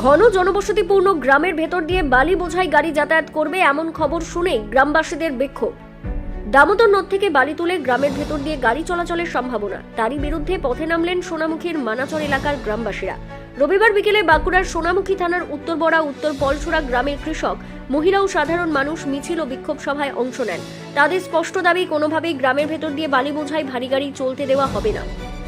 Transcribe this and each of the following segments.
ঘন জনবসতিপূর্ণ গ্রামের ভেতর দিয়ে বালি বোঝাই গাড়ি যাতায়াত করবে এমন খবর শুনেই গ্রামবাসীদের বিক্ষোভ। দামোদর নদ থেকে বালি তুলে গ্রামের ভেতর দিয়ে গাড়ি চলাচলের সম্ভাবনা, তারই বিরুদ্ধে পথে নামলেন সোনামুখীর মানাচর এলাকার গ্রামবাসীরা। রবিবার বিকেলে বাঁকুড়ার সোনামুখী থানার উত্তরবড়া উত্তর পলছড়া গ্রামের কৃষক, মহিলা ও সাধারণ মানুষ মিছিল ও বিক্ষোভ সভায় অংশ নেন। তাদের স্পষ্ট দাবি, কোনোভাবেই গ্রামের ভেতর দিয়ে বালি বোঝাই ভারী গাড়ি চলতে দেওয়া হবে না।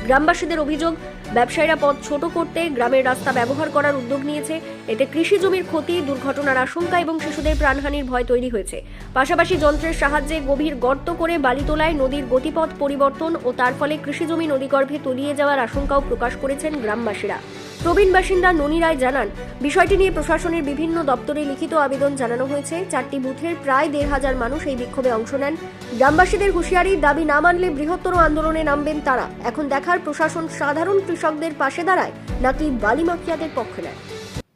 গ্রামবাসীদের অভিযোগ, ব্যবসায়ীরা পথ ছোট করতে গ্রামের রাস্তা ব্যবহার করার উদ্যোগ নিয়েছে। এতে কৃষি জমির ক্ষতি, দুর্ঘটনার আশঙ্কা এবং শিশুদের প্রাণহানির ভয় তৈরি হয়েছে। পাশাপাশি যন্ত্রের সাহায্যে গভীর গর্ত করে বালি তোলায় নদীর গতিপথ পরিবর্তন ও তার ফলে কৃষি জমি নদীগর্ভে তলিয়ে যাওয়ার আশঙ্কাও প্রকাশ করেছেন গ্রামবাসীরা। প্রবীণ বাসিন্দা ননী রায় জানান, বিষয়টি নিয়ে প্রশাসনের বিভিন্ন দপ্তরে লিখিত আবেদন জানানো হয়েছে। 4টি বুথের প্রায় 1,500 মানুষ এই বিক্ষোভে অংশ নেন। গ্রামবাসীদের হুঁশিয়ারি, দাবি না মানলে বৃহত্তর আন্দোলনে নামবেন তারা। এখন দেখার প্রশাসন সাধারণ কৃষকদের পাশে দাঁড়ায় নাকি বালি মাফিয়াদের পক্ষে নেয়।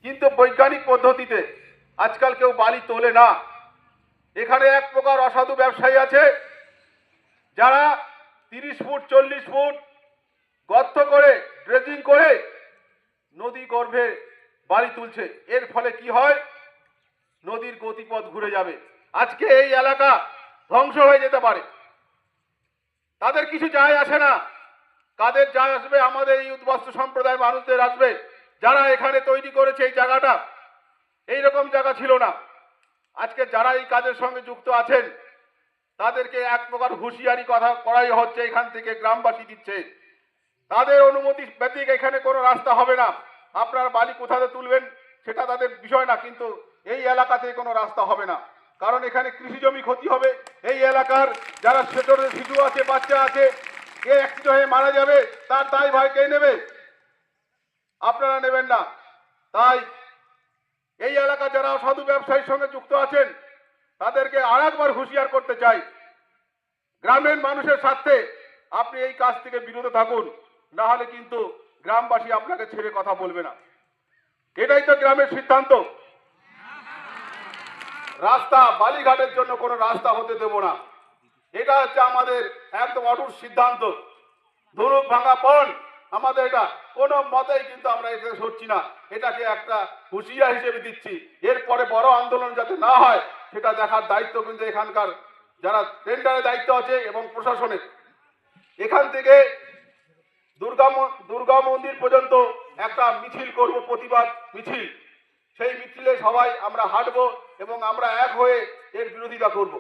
কিন্তু বৈজ্ঞানিক পদ্ধতিতে আজকাল কেউ বালি তোলে না। এখানে এক প্রকার অসাধু ব্যবসায়ী আছে যারা 30 ফুট 40 ফুট গর্ত করে ড্রেজিং করে নদী গর্ভে বালি তুলছে। এর ফলে কি হয়, নদীর গতিপথ ঘুরে যাবে। আজকে এই এলাকা ধ্বংস হয়ে যেতে পারে। তাদের কিছু যায় আসে না। কাদের যায় আসবে? আমাদের এই উদ্বাস্তু সম্প্রদায়ের মানুষদের আসবে, যারা এখানে তৈরি করেছে এই জায়গাটা। এইরকম জায়গা ছিল না। আজকে যারা এই কাজের সঙ্গে যুক্ত আছেন তাদেরকে এক প্রকার হুঁশিয়ারি কথা করাই হচ্ছে, এখান থেকে গ্রামবাসী দিচ্ছে। তাদের অনুমতি ব্যতীত এখানে কোনো রাস্তা হবে না। আপনারা বালি কোথাতে তুলবেন সেটা তাদের বিষয় না, কিন্তু এই এলাকাতে কোনো রাস্তা হবে না। কারণ এখানে কৃষি জমি ক্ষতি হবে। এই এলাকার যারা ছোট শিশু আছে, বাচ্চা আছে, কে অ্যাক্সিডেন্ট হয়ে মারা যাবে, তার দায় ভাই কে নেবে? আপনারা নেবেন না। তাই এই এলাকা যারা অসাধু ব্যবসায়ীর সঙ্গে যুক্ত আছেন তাদেরকে আরেকবার হুঁশিয়ার করতে চাই, গ্রামের মানুষের স্বার্থে আপনি এই কাজ থেকে বিরত থাকুন, না হলে কিন্তু গ্রামবাসী আপনাকে ছেড়ে কথা বলবে না। এটাই তো গ্রামের সিদ্ধান্ত। রাস্তা বালিঘাটের জন্য কোনো রাস্তা হতে দেব না, এটা হচ্ছে আমাদের একদম অটুট সিদ্ধান্ত। ধনুক ভাঙা পণ আমাদের, এটা কোনো মতেই কিন্তু আমরা এটা সরছি না। এটাকে একটা হুঁশিয়ার হিসেবে দিচ্ছি। এরপরে বড় আন্দোলন যাতে না হয় সেটা দেখার দায়িত্ব কিন্তু এখানকার যারা টেন্ডারের দায়িত্ব আছে এবং প্রশাসনের। এখান থেকে দুর্গা মন্দির পর্যন্ত একটা মিছিল করব, প্রতিবাদ মিছিল। সেই মিছিলে সবাই আমরা হাঁটবো এবং আমরা এক হয়ে এর বিরোধিতা করব।